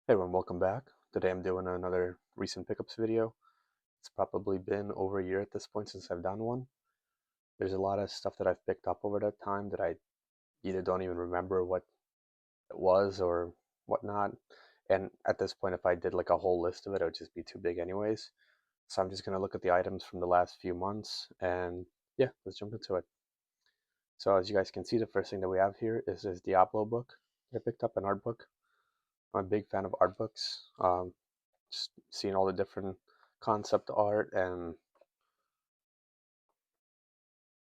Hey everyone, welcome back. Today I'm doing another recent pickups video. It's probably been over a year at this point since I've done one. There's a lot of stuff that I've picked up over that time that I either don't even remember what it was or whatnot. And at this point, if I did like a whole list of it, it would just be too big anyways. So I'm just going to look at the items from the last few months and yeah, let's jump into it. So as you guys can see, the first thing that we have here is this Diablo book. I picked up an art book. I'm a big fan of art books. Just seeing all the different concept art and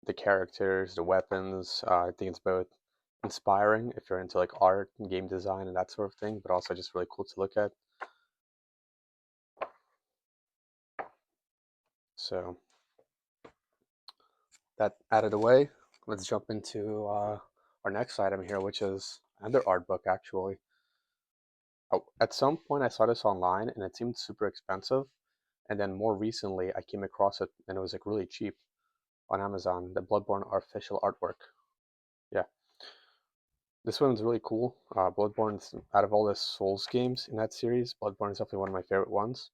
the characters, the weapons. I think it's both inspiring if you're into like art and game design and that sort of thing, but also just really cool to look at. So that out of the way, let's jump into our next item here, which is another art book actually. Oh, at some point I saw this online and it seemed super expensive, and then more recently I came across it and it was like really cheap on Amazon. The Bloodborne official artwork. Yeah, this one's really cool. Bloodborne's out of all the Souls games in that series, Bloodborne is definitely one of my favorite ones.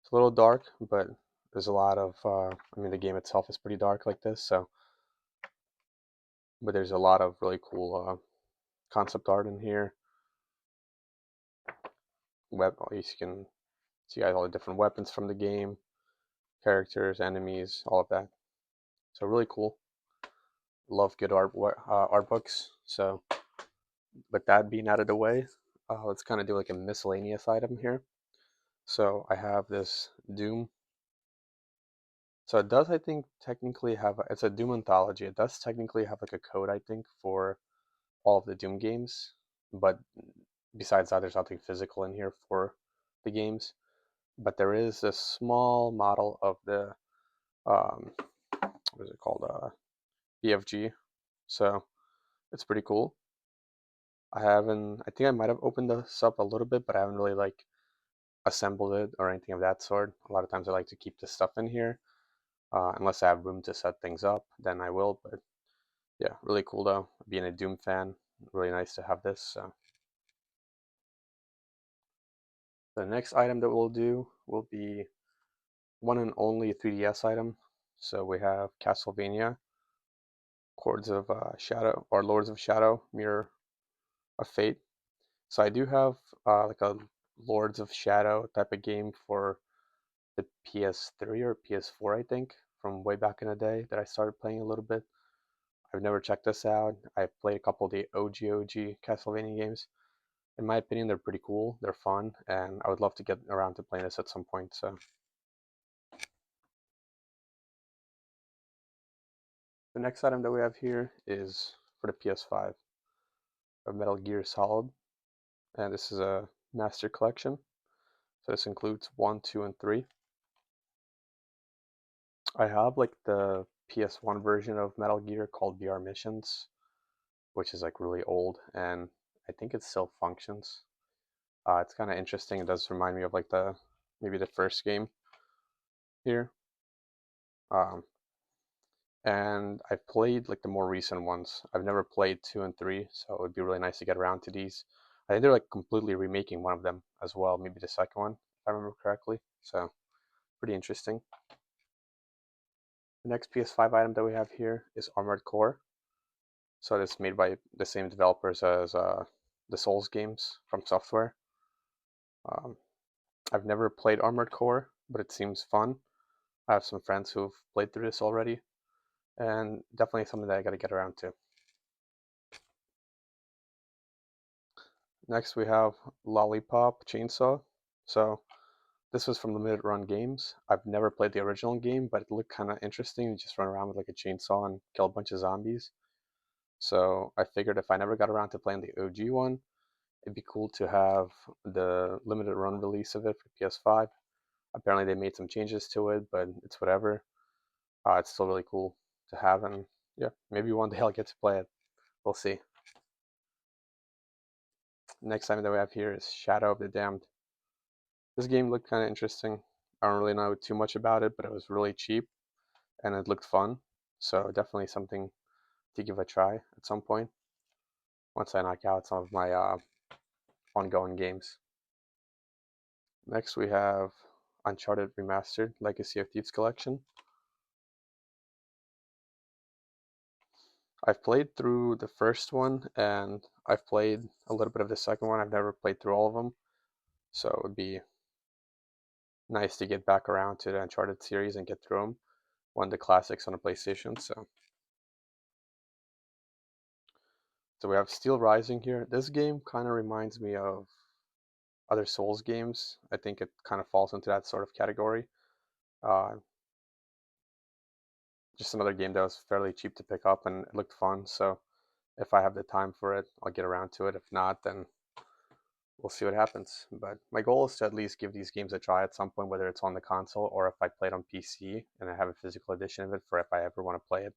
It's a little dark, but there's a lot of. I mean, the game itself is pretty dark like this, so but there's a lot of really cool concept art in here. You can see all the different weapons from the game, characters, enemies, all of that. So really cool. Love good art books. So with that being out of the way, let's kind of do like a miscellaneous item here. So I have this Doom. So it does, I think, technically have it's a Doom anthology. It does technically have like a code, I think, for all of the Doom games, but besides that, there's nothing physical in here for the games. But there is a small model of the um, what is it called? BFG. So it's pretty cool. I think I might have opened this up a little bit, but I haven't really like assembled it or anything of that sort. A lot of times I like to keep this stuff in here. Unless I have room to set things up, then I will. But yeah, really cool though. Being a Doom fan, really nice to have this. So the next item that we'll do will be one and only 3DS item. So we have Castlevania, Chords of Shadow or Lords of Shadow, Mirror of Fate. So I do have like a Lords of Shadow type of game for the PS3 or PS4, I think, from way back in the day that I started playing a little bit. I've never checked this out. I've played a couple of the OG Castlevania games. In my opinion, they're pretty cool. They're fun, and I would love to get around to playing this at some point. So the next item that we have here is for the PS5 of Metal Gear Solid, and this is a master collection. So this includes 1, 2, and 3. I have like the PS1 version of Metal Gear called VR Missions, which is like really old, and I think it still functions. It's kind of interesting. It does remind me of like the maybe the first game here. Um, and I've played like the more recent ones. I've never played 2 and 3, so it would be really nice to get around to these. I think they're like completely remaking one of them as well, maybe the second one, if I remember correctly. So pretty interesting. The next PS5 item that we have here is Armored Core. So it's made by the same developers as the Souls games from Software. Um, I've never played Armored Core, but it seems fun. I have some friends who've played through this already, and definitely something that I got to get around to. Next, we have Lollipop Chainsaw. So this was from Limited Run Games. I've never played the original game, but it looked kind of interesting. You just run around with like a chainsaw and kill a bunch of zombies. So I figured if I never got around to playing the OG one, it'd be cool to have the limited run release of it for PS5. Apparently they made some changes to it, but it's whatever. It's still really cool to have, and yeah, maybe one day I'll get to play it. We'll see. Next time that we have here is Shadow of the Damned. This game looked kind of interesting. I don't really know too much about it, but it was really cheap and it looked fun. So definitely something to give a try at some point once I knock out some of my ongoing games. Next we have Uncharted Remastered Legacy of Thieves Collection. I've played through the first one and I've played a little bit of the second one. I've never played through all of them, so it would be nice to get back around to the Uncharted series and get through them. One of the classics on a PlayStation. So we have Steel Rising here. This game kind of reminds me of other Souls games. I think it kind of falls into that sort of category. Uh, just another game that was fairly cheap to pick up and it looked fun. So if I have the time for it, I'll get around to it. If not, then we'll see what happens. But my goal is to at least give these games a try at some point, whether it's on the console or if I play it on PC and I have a physical edition of it for if I ever want to play it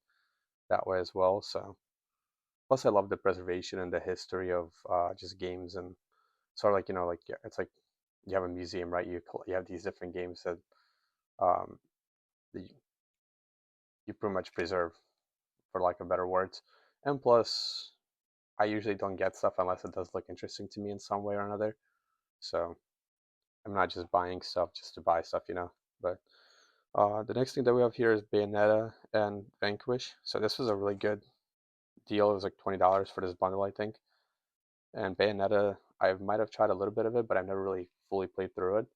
that way as well. So plus I love the preservation and the history of just games and sort of like like it's like you have a museum, right? You have these different games that um, you pretty much preserve, for lack of better words. And plus, I usually don't get stuff unless it does look interesting to me in some way or another. So I'm not just buying stuff just to buy stuff. But the next thing that we have here is Bayonetta and Vanquish. So this was a really good deal. It was like $20 for this bundle, I think. And Bayonetta, I might have tried a little bit of it, but I've never really fully played through it.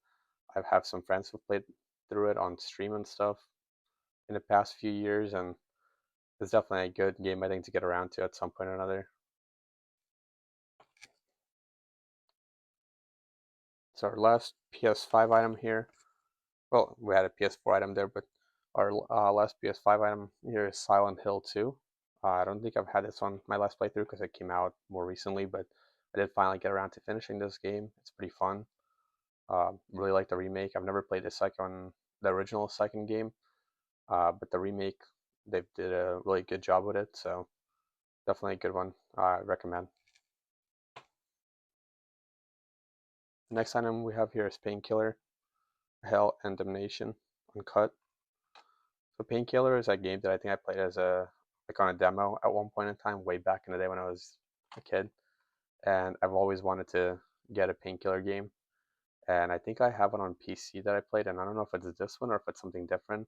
I have some friends who played through it on stream and stuff in the past few years, and it's definitely a good game I think to get around to at some point or another. So our last PS5 item here, well, we had a PS4 item there, but our last PS5 item here is Silent Hill 2. I don't think I've had this on my last playthrough because it came out more recently, but I did finally get around to finishing this game. It's pretty fun. Really like the remake. I've never played the original second game, but the remake, they did a really good job with it, so definitely a good one. I recommend. The next item we have here is Painkiller, Hell and Damnation, Uncut. So Painkiller is a game that I think I played as on a demo at one point in time, way back in the day when I was a kid, and I've always wanted to get a Painkiller game, and I think I have one on PC that I played, and I don't know if it's this one or if it's something different,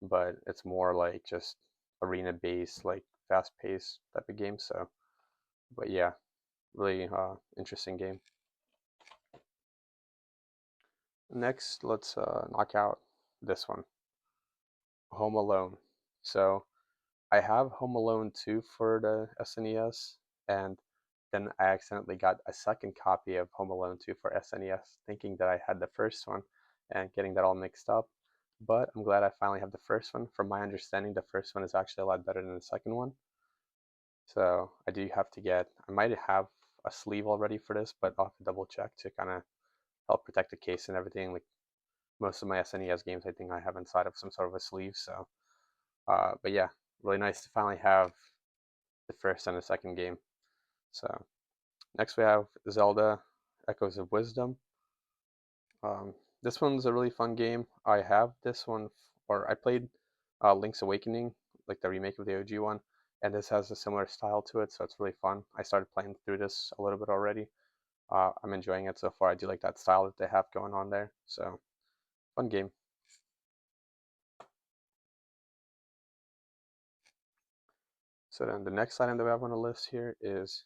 but it's more like just arena based, like fast paced type of game. So, but yeah, really interesting game. Next, let's knock out this one, Home Alone. So I have Home Alone 2 for the SNES, and then I accidentally got a second copy of Home Alone 2 for SNES, thinking that I had the first one and getting that all mixed up. But I'm glad I finally have the first one. From my understanding, the first one is actually a lot better than the second one. So I do have to I might have a sleeve already for this, but I'll have to double check to kind of help protect the case and everything. Like most of my SNES games, I think I have inside of some sort of a sleeve. So, but yeah, really nice to finally have the first and the second game. So next we have Zelda Echoes of Wisdom. Um, this one's a really fun game. I have this one, or I played Link's Awakening, like the remake of the OG one, and this has a similar style to it, so it's really fun. I started playing through this a little bit already. I'm enjoying it so far. I do like that style that they have going on there, so fun game. So then the next item that we have on the list here is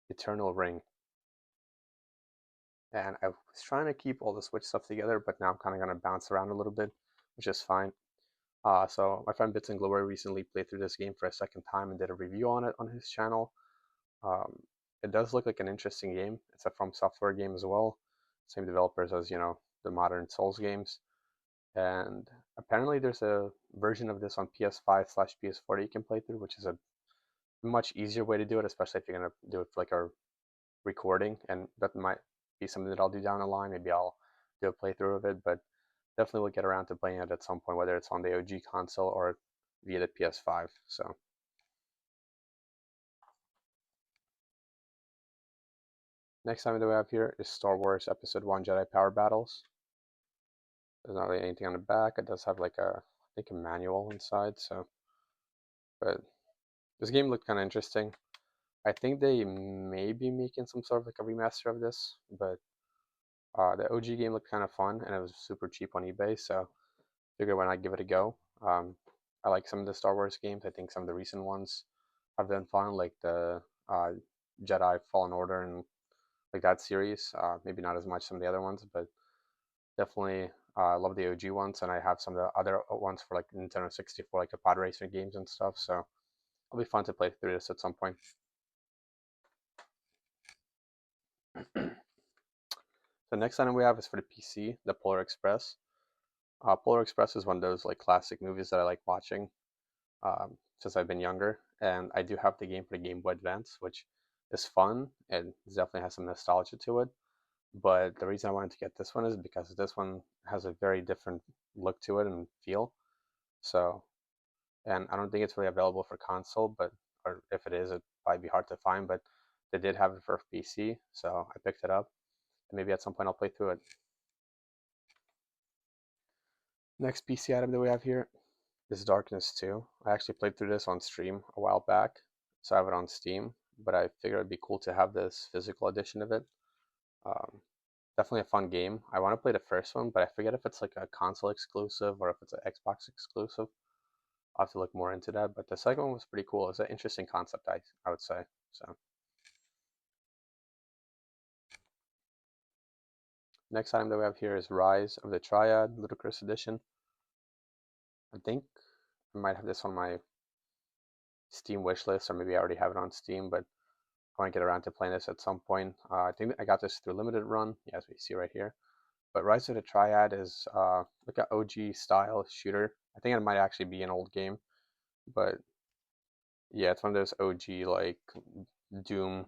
Eternal Ring. And I was trying to keep all the Switch stuff together, but now I'm kind of going to bounce around a little bit, which is fine. So my friend Bits and Glory recently played through this game for a second time and did a review on it on his channel. Um, it does look like an interesting game. It's a From Software game as well, same developers as the modern Souls games. And apparently there's a version of this on PS5/PS4 that you can play through, which is a much easier way to do it, especially if you're gonna do it for like a recording, and that might be something that I'll do down the line. Maybe I'll do a playthrough of it, but definitely will get around to playing it at some point, whether it's on the OG console or via the PS5. So next time that we have here is Star Wars Episode 1 Jedi Power Battles. There's not really anything on the back. It does have like I think a manual inside, so but this game looked kind of interesting. I think they may be making some sort of like a remaster of this, but the OG game looked kind of fun and it was super cheap on eBay, so figured why not give it a go. I like some of the Star Wars games. I think some of the recent ones have been fun, like the uh, Jedi Fallen Order and like that series. Maybe not as much some of the other ones, but definitely love the OG ones. And I have some of the other ones for like Nintendo 64, like the pod racing games and stuff. So it'll be fun to play through this at some point. The next item we have is for the PC, the Polar Express. Polar Express is one of those like classic movies that I like watching since I've been younger, and I do have the game for the Game Boy Advance, which is fun and definitely has some nostalgia to it. But the reason I wanted to get this one is because this one has a very different look to it and feel. So, and I don't think it's really available for console, but or if it is, it'd probably be hard to find. But they did have it for PC, so I picked it up. And maybe at some point I'll play through it. Next PC item that we have here is Darkness 2. I actually played through this on stream a while back, so I have it on Steam, but I figured it'd be cool to have this physical edition of it. Um, Definitely a fun game. I want to play the first one, but I forget if it's like a console exclusive or if it's an Xbox exclusive. I'll have to look more into that, but the second one was pretty cool. It's an interesting concept, I would say. So next item that we have here is Rise of the Triad Ludicrous Edition. I think I might have this on my Steam wish list, or maybe I already have it on Steam, but I want to get around to playing this at some point. I think I got this through limited run, as we see right here. But Rise of the Triad is like an OG style shooter. I think it might actually be an old game, but yeah, it's one of those OG like Doom,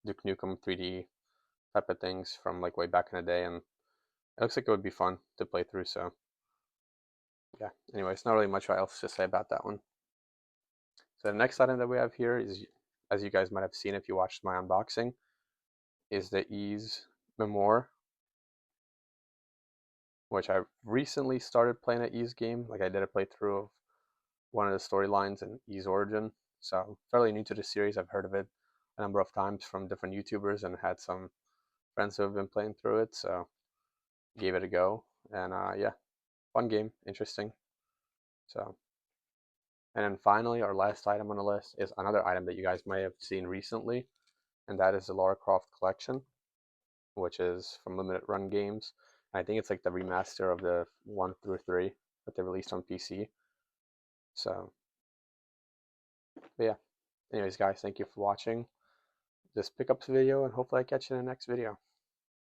Duke Nukem 3D type of things from like way back in the day, and it looks like it would be fun to play through. So yeah. Anyway, it's not really much else to say about that one. So the next item that we have here is, as you guys might have seen if you watched my unboxing, is the Ys Memoir, which I recently started playing an Ys game. Like I did a playthrough of one of the storylines in Ys Origin. So I'm fairly new to the series. I've heard of it a number of times from different YouTubers and had some friends who have been playing through it. So gave it a go. And yeah, fun game, interesting. So, and then finally, our last item on the list is another item that you guys may have seen recently, and that is the Lara Croft Collection, which is from Limited Run Games. I think it's like the remaster of the 1 through 3 that they released on PC. So, but yeah. Anyways, guys, thank you for watching this pickups video, and hopefully I catch you in the next video.